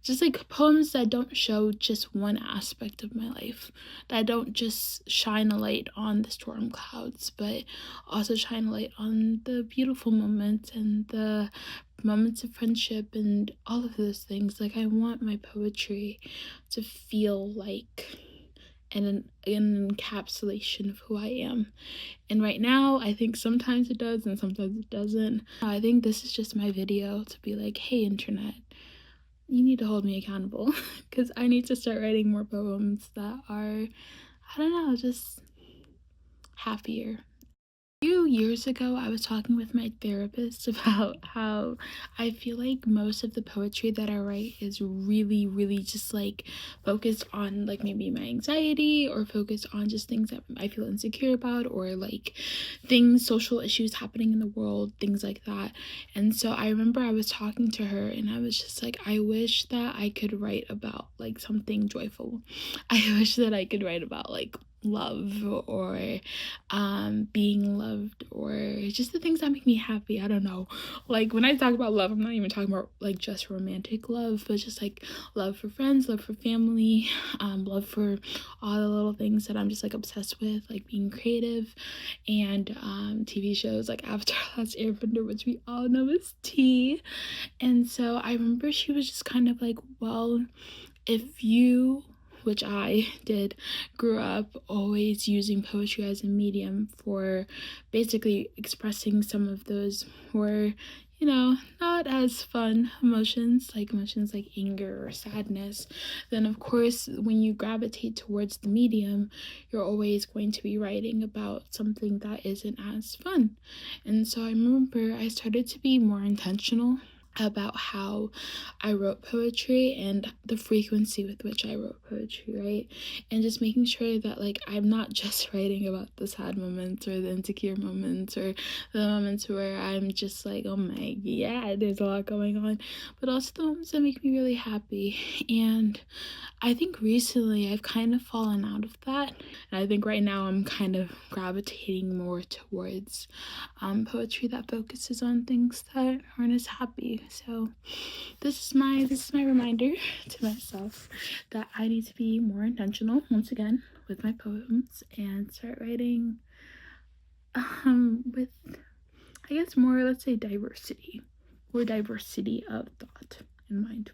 just like poems that don't show just one aspect of my life, that don't just shine a light on the storm clouds, but also shine a light on the beautiful moments and the moments of friendship and all of those things. Like, I want my poetry to feel like an encapsulation of who I am. And right now, I think sometimes it does and sometimes it doesn't. I think this is just my video to be like, hey, internet, you need to hold me accountable because I need to start writing more poems that are, I don't know, just happier. A few years ago, I was talking with my therapist about how I feel like most of the poetry that I write is really, really just like focused on like maybe my anxiety, or focused on just things that I feel insecure about, or like things, social issues happening in the world, things like that. And so I remember I was talking to her and I was just like, I wish that I could write about like something joyful. I wish that I could write about like love, or being loved, or just the things that make me happy. I don't know, like when I talk about love, I'm not even talking about like just romantic love, but just like love for friends, love for family, love for all the little things that I'm just like obsessed with, like being creative, and TV shows like Avatar: Last Airbender, which we all know is tea. And so I remember she was just kind of like, well, if you, which I did, grew up always using poetry as a medium for basically expressing some of those more, not as fun emotions like anger or sadness, then of course, when you gravitate towards the medium, you're always going to be writing about something that isn't as fun. And so I remember I started to be more intentional about how I wrote poetry and the frequency with which I wrote poetry, right? And just making sure that like I'm not just writing about the sad moments or the insecure moments or the moments where I'm just like, oh my god, there's a lot going on, but also the moments that make me really happy. And I think recently I've kind of fallen out of that. And I think right now I'm kind of gravitating more towards poetry that focuses on things that aren't as happy. So this is my reminder to myself that I need to be more intentional once again with my poems and start writing with, I guess, more, let's say, diversity, or diversity of thought in mind.